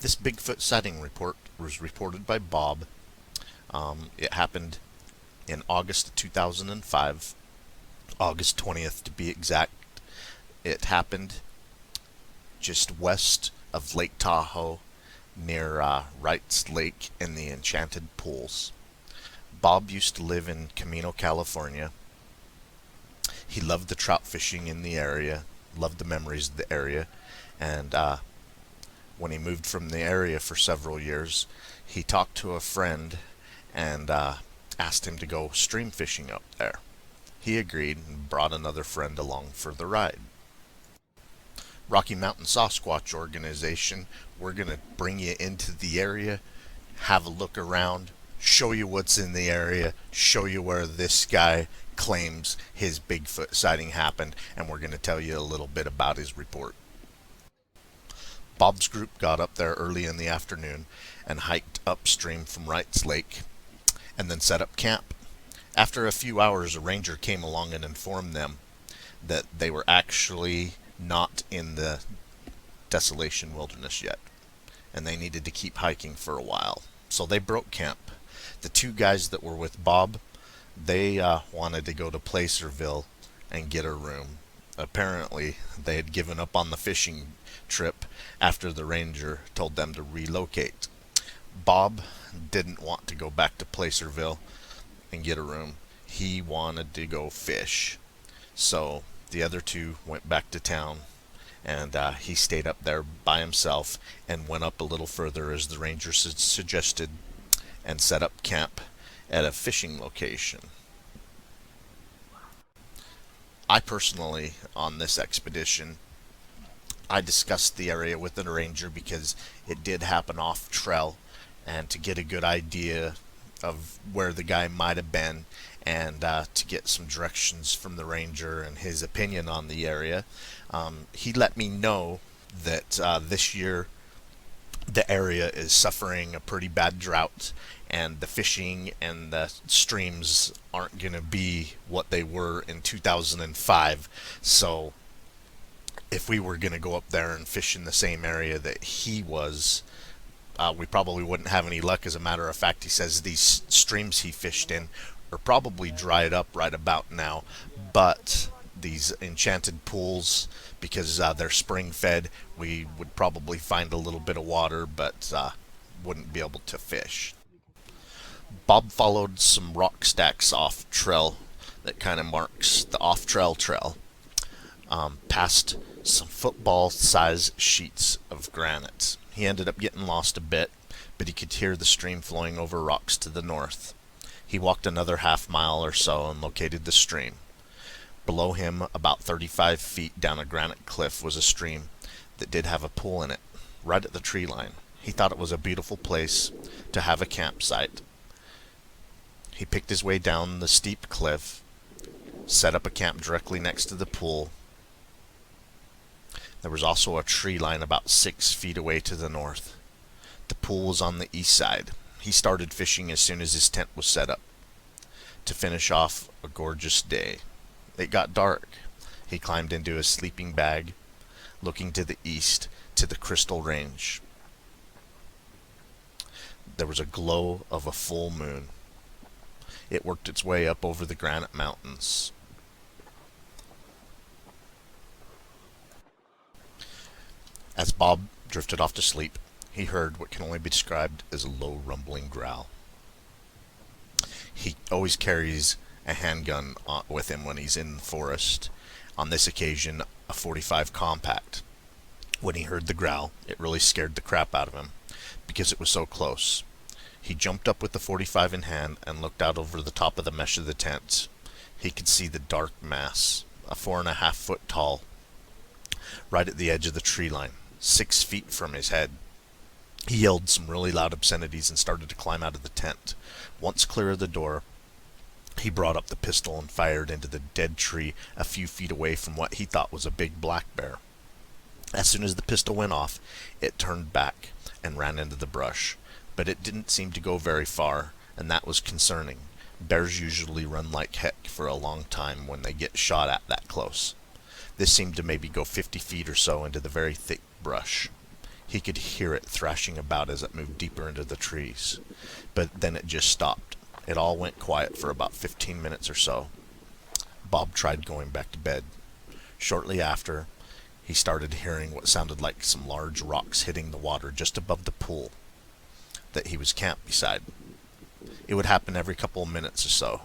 This Bigfoot sighting report was reported by Bob. It happened in August of 2005, August 20th to be exact. It happened just west of Lake Tahoe near Wrights Lake in the Enchanted Pools. Bob used to live in Camino, California. He loved the trout fishing in the area, loved the memories of the area, and when he moved from the area for several years, he talked to a friend and asked him to go stream fishing up there. He agreed and brought another friend along for the ride. Rocky Mountain Sasquatch Organization, we're going to bring you into the area, have a look around, show you what's in the area, show you where this guy claims his Bigfoot sighting happened, and we're going to tell you a little bit about his report. Bob's group got up there early in the afternoon and hiked upstream from Wrights Lake and then set up camp. After a few hours, a ranger came along and informed them that they were actually not in the Desolation Wilderness yet, and they needed to keep hiking for a while. So they broke camp. The two guys that were with Bob, they wanted to go to Placerville and get a room. Apparently, they had given up on the fishing trip after the ranger told them to relocate. Bob didn't want to go back to Placerville and get a room. He wanted to go fish. So the other two went back to town, and he stayed up there by himself and went up a little further as the ranger suggested and set up camp at a fishing location. I personally, on this expedition, I discussed the area with the ranger because it did happen off trail, and to get a good idea of where the guy might have been, and to get some directions from the ranger and his opinion on the area. He let me know that this year the area is suffering a pretty bad drought, and the fishing and the streams aren't going to be what they were in 2005. So if we were going to go up there and fish in the same area that he was, we probably wouldn't have any luck. As a matter of fact, he says these streams he fished in are probably dried up right about now, but these Enchanted Pools, because they're spring fed, we would probably find a little bit of water, but wouldn't be able to fish. Bob followed some rock stacks off trail that kind of marks the off trail past some football size sheets of granite. He ended up getting lost a bit, but he could hear the stream flowing over rocks to the north. He walked another half mile or so and located the stream. Below him, about 35 feet down a granite cliff, was a stream that did have a pool in it, right at the tree line. He thought it was a beautiful place to have a campsite. He picked his way down the steep cliff, set up a camp directly next to the pool. There was also a tree line about 6 feet away to the north. The pool was on the east side. He started fishing as soon as his tent was set up, to finish off a gorgeous day. It got dark. He climbed into his sleeping bag, looking to the east, to the Crystal Range. There was a glow of a full moon. It worked its way up over the granite mountains. As Bob drifted off to sleep, he heard what can only be described as a low rumbling growl. He always carries a handgun with him when he's in the forest. On this occasion, a .45 compact. When he heard the growl, it really scared the crap out of him, because it was so close. He jumped up with the .45 in hand and looked out over the top of the mesh of the tent. He could see the dark mass, a 4.5 foot tall, right at the edge of the tree line, 6 feet from his head. He yelled some really loud obscenities and started to climb out of the tent. Once clear of the door, he brought up the pistol and fired into the dead tree a few feet away from what he thought was a big black bear. As soon as the pistol went off, it turned back and ran into the brush. But it didn't seem to go very far, and that was concerning. Bears usually run like heck for a long time when they get shot at that close. This seemed to maybe go 50 feet or so into the very thick brush. He could hear it thrashing about as it moved deeper into the trees. But then it just stopped. It all went quiet for about 15 minutes or so. Bob tried going back to bed. Shortly after, he started hearing what sounded like some large rocks hitting the water just above the pool that he was camped beside. It would happen every couple of minutes or so.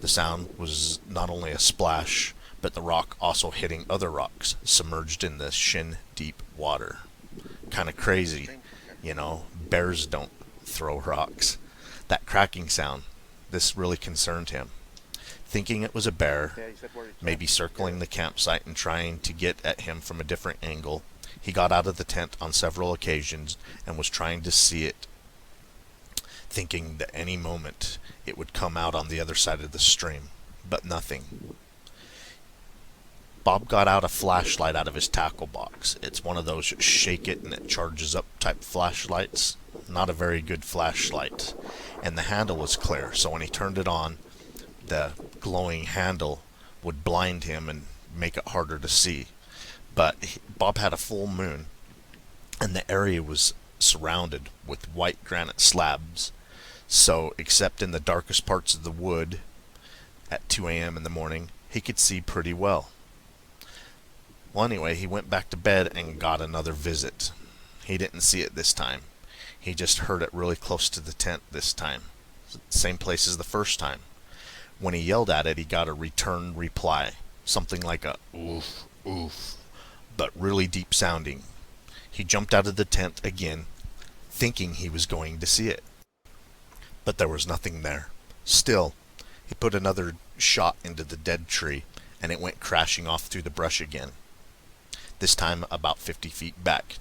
The sound was not only a splash, but the rock also hitting other rocks submerged in the shin-deep water. Kind of crazy, you know, bears don't throw rocks. That cracking sound, this really concerned him. Thinking it was a bear, maybe circling the campsite and trying to get at him from a different angle, he got out of the tent on several occasions and was trying to see it, thinking that any moment it would come out on the other side of the stream, but nothing. Bob got out a flashlight out of his tackle box. It's one of those shake it and it charges up type flashlights. Not a very good flashlight. And the handle was clear, so when he turned it on, the glowing handle would blind him and make it harder to see. But Bob had a full moon, and the area was surrounded with white granite slabs. So, except in the darkest parts of the wood, at 2 a.m. in the morning, he could see pretty well. Well, anyway, he went back to bed and got another visit. He didn't see it this time. He just heard it really close to the tent this time. Same place as the first time. When he yelled at it, he got a return reply. Something like a oof, oof, but really deep sounding. He jumped out of the tent again, thinking he was going to see it. But there was nothing there. Still, he put another shot into the dead tree, and it went crashing off through the brush again. This time about 50 feet back.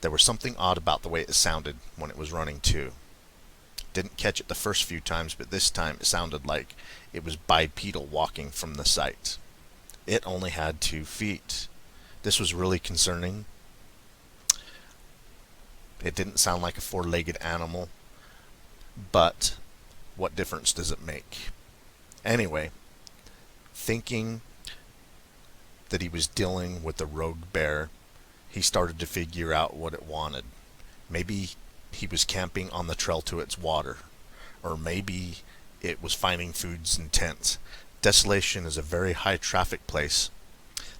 There was something odd about the way it sounded when it was running too. Didn't catch it the first few times, but this time it sounded like it was bipedal walking from the site. It only had 2 feet. This was really concerning. It didn't sound like a 4-legged animal, but what difference does it make? Anyway, thinking that he was dealing with a rogue bear, he started to figure out what it wanted. Maybe he was camping on the trail to its water, or maybe it was finding foods in tents. Desolation is a very high traffic place.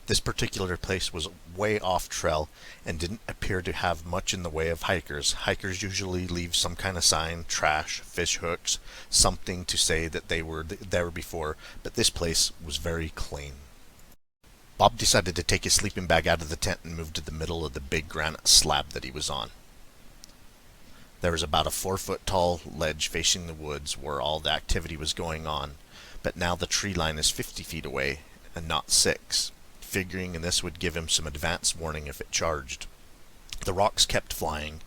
This particular place was way off trail and didn't appear to have much in the way of hikers. Hikers usually leave some kind of sign, trash, fish hooks, something to say that they were there before, but this place was very clean. Bob decided to take his sleeping bag out of the tent and move to the middle of the big granite slab that he was on. There was about a 4-foot tall ledge facing the woods where all the activity was going on, but now the tree line is 50 feet away and not 6. Figuring this would give him some advance warning if it charged. The rocks kept flying,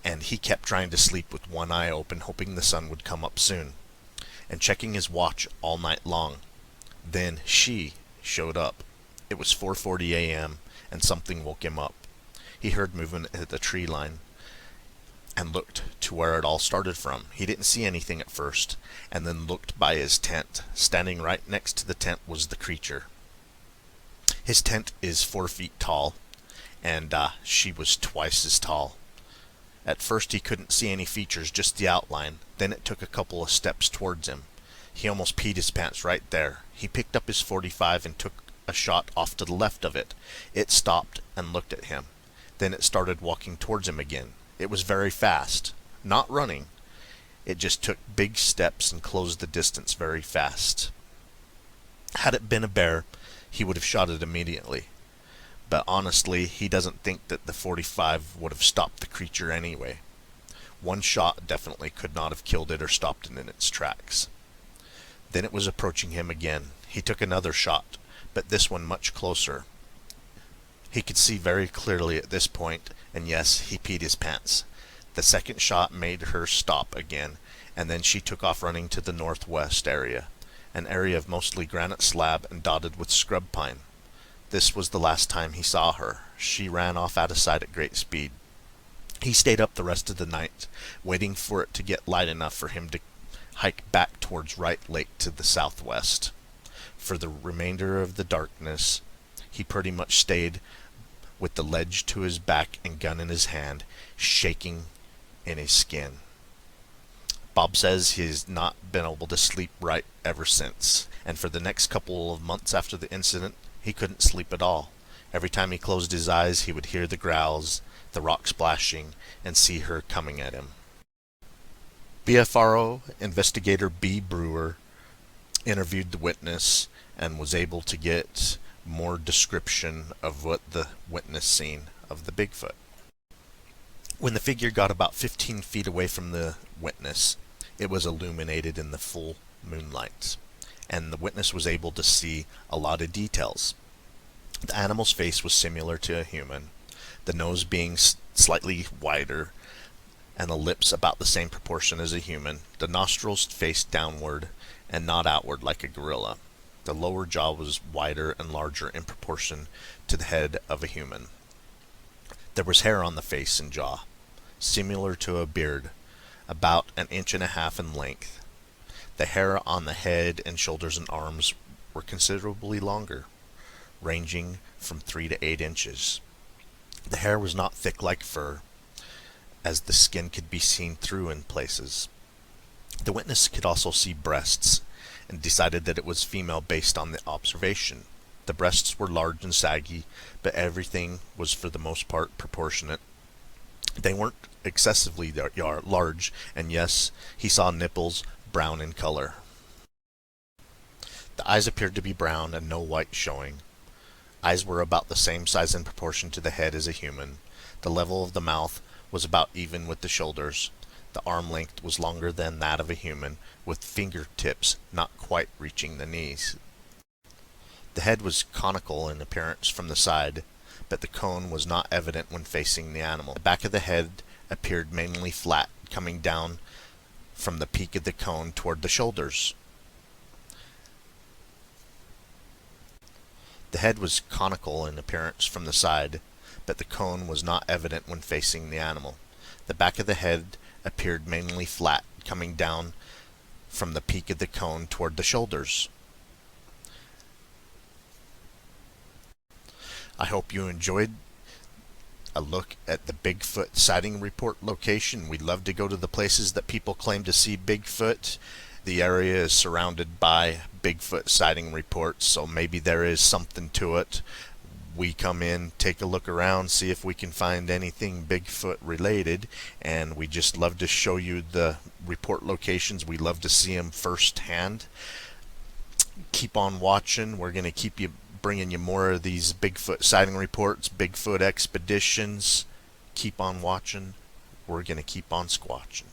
and he kept trying to sleep with one eye open, hoping the sun would come up soon, and checking his watch all night long. Then she showed up. It was 4:40 a.m., and something woke him up. He heard movement at the tree line and looked to where it all started from. He didn't see anything at first, and then looked by his tent. Standing right next to the tent was the creature. His tent is 4 feet tall, and she was twice as tall. At first he couldn't see any features, just the outline. Then it took a couple of steps towards him. He almost peed his pants right there. He picked up his .45 and took a shot off to the left of it. It stopped and looked at him. Then it started walking towards him again. It was very fast. Not running. It just took big steps and closed the distance very fast. Had it been a bear, he would have shot it immediately. But honestly, he doesn't think that the .45 would have stopped the creature anyway. One shot definitely could not have killed it or stopped it in its tracks. Then it was approaching him again. He took another shot, but this one much closer. He could see very clearly at this point, and yes, he peed his pants. The second shot made her stop again, and then she took off running to the northwest area, an area of mostly granite slab and dotted with scrub pine. This was the last time he saw her. She ran off out of sight at great speed. He stayed up the rest of the night, waiting for it to get light enough for him to hike back towards Wright Lake to the southwest. For the remainder of the darkness, he pretty much stayed with the ledge to his back and gun in his hand, shaking in his skin. Bob says he's not been able to sleep right ever since, and for the next couple of months after the incident, he couldn't sleep at all. Every time he closed his eyes, he would hear the growls, the rock splashing, and see her coming at him. BFRO investigator B Brewer interviewed the witness and was able to get more description of what the witness seen of the Bigfoot. When the figure got about 15 feet away from the witness, it was illuminated in the full moonlight, and the witness was able to see a lot of details. The animal's face was similar to a human, the nose being slightly wider, and the lips about the same proportion as a human, the nostrils faced downward and not outward like a gorilla. The lower jaw was wider and larger in proportion to the head of a human. There was hair on the face and jaw, similar to a beard, about 1.5 inches in length. The hair on the head and shoulders and arms were considerably longer, ranging from 3 to 8 inches. The hair was not thick like fur, as the skin could be seen through in places. The witness could also see breasts, and decided that it was female based on the observation. The breasts were large and saggy, but everything was for the most part proportionate. They weren't excessively large, and yes, he saw nipples brown in color. The eyes appeared to be brown and no white showing. Eyes were about the same size in proportion to the head as a human. The level of the mouth was about even with the shoulders. The arm length was longer than that of a human, with fingertips not quite reaching the knees. The head was conical in appearance from the side, but the cone was not evident when facing the animal. The back of the head appeared mainly flat, coming down from the peak of the cone toward the shoulders. The head was conical in appearance from the side, but the cone was not evident when facing the animal. The back of the head appeared mainly flat, coming down from the peak of the cone toward the shoulders. I hope you enjoyed a look at the Bigfoot sighting report location. We love to go to the places that people claim to see Bigfoot. The area is surrounded by Bigfoot sighting reports, so maybe there is something to it. We come in, take a look around, see if we can find anything Bigfoot related, and we just love to show you the report locations. We love to see them firsthand. Keep on watching. We're going to keep bringing you more of these Bigfoot sighting reports, Bigfoot expeditions. Keep on watching. We're going to keep on squatching.